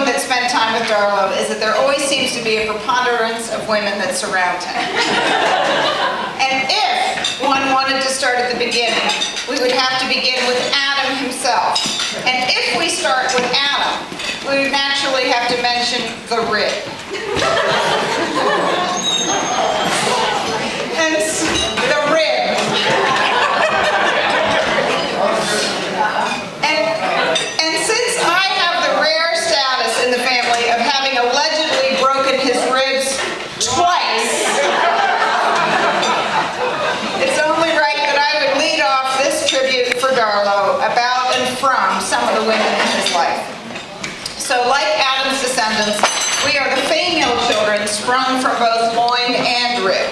anyone that spent time with Darlow is that there always seems to be a preponderance of women that surround him. And if one wanted to start at the beginning, we would have to begin with Adam himself. And if we start with Adam, we would naturally have to mention the rib. And the rib. And since I have the rare status in the family of having allegedly broken his ribs twice, it's only right that I would lead off this tribute for Darlow about and from some of the women in his life. So like Adam's descendants, we are the female children sprung from both loin and rib.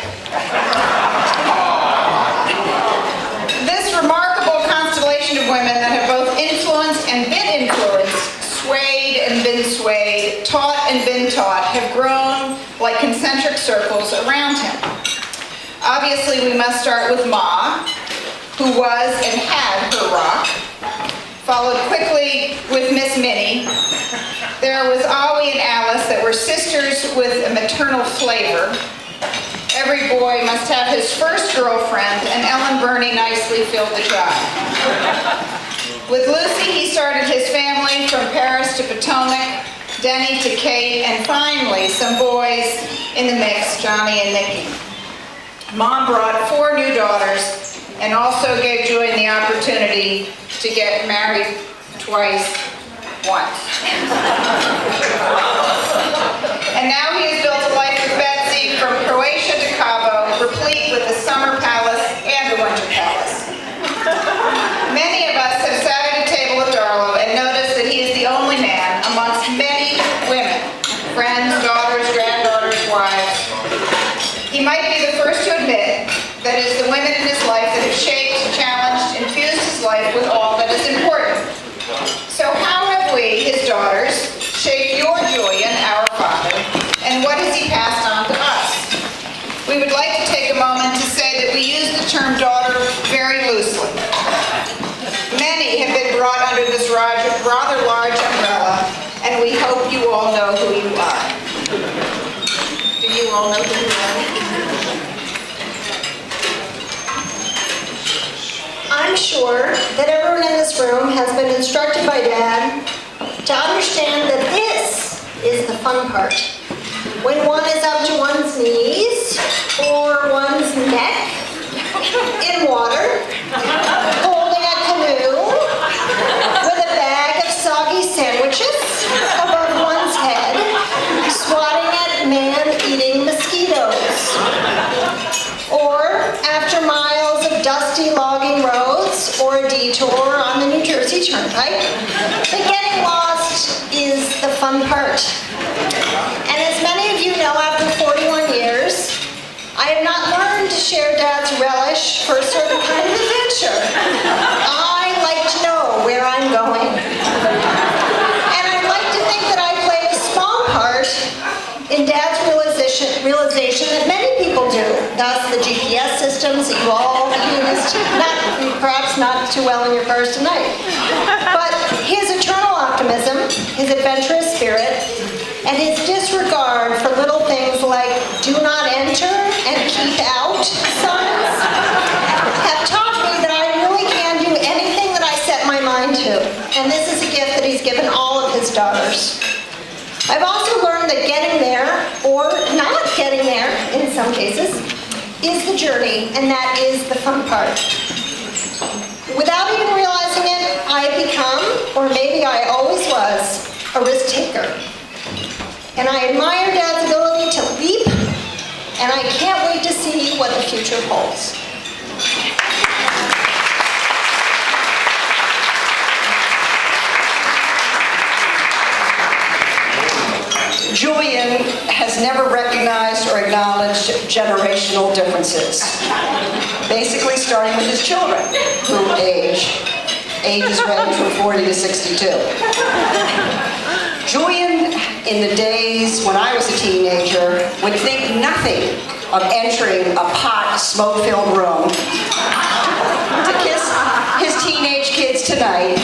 This remarkable constellation of women that have both influenced and been influenced, swayed and been swayed, taught and been taught, have grown like concentric circles around him. Obviously, we must start with Ma, who was and had her rock, followed quickly with Miss Minnie. There was Ollie and Alice that were sisters with a maternal flavor. Every boy must have his first girlfriend, and Ellen Burney nicely filled the job. With Lucy, he started his family from Paris to Potomac, Denny to Kate, and finally some boys in the mix, Johnny and Nikki. Mom brought 4 new daughters and also gave Julian the opportunity to get married twice, once. And now he has built a life with Betsy from Croatia to Cabo, replete with the summer palace and the winter palace. Many of us have sat at a table with Darlow and noticed that he is the only man amongst many women, friends, daughters, granddaughters, wives. He might be the first to admit that it is the women in his life that have shaped, challenged, infused his life with all that is important. So how have we, his daughters, shaped your Julian, our father, and what has he passed on to us? We would like to take a moment to say that we use the term daughter very loosely. Many have been brought under this rather large umbrella, and we hope you all know who you are. Do you all know who you are? I'm sure that everyone in this room has been instructed by Dad to understand that this is the fun part. When one is up to one's knees or one's neck in water, holding a canoe with a bag of soggy sandwiches above one's head, swatting at man-eating mosquitoes. Or after miles of dusty logging roads or a detour on the New Jersey Turnpike, the getting lost is the fun part. And as many of you know, after 41 years, I have not learned to share Dad's relish for a certain kind of adventure. I like to know where I'm going. And I'd like to think that I played a small part in Dad's realization that many people do, thus the GPS systems that you all used, perhaps not too well in your cars tonight. But his eternal optimism, his adventurous spirit, and his disregard for little things like do not enter and keep out signs have taught me that I really can do anything that I set my mind to. And this is a gift that he's given all of his daughters. I've also learned that getting there, or not getting there in some cases, is the journey, and that is the fun part. Without even realizing it, I have become, or maybe I always was, a risk taker. And I admire Dad's ability to leap, and I can't wait to see what the future holds. Julian has never recognized or acknowledged generational differences, basically starting with his children, who ages range from 40 to 62. Julian, in the days when I was a teenager, would think nothing of entering a hot, smoke-filled room to kiss his teenage kids tonight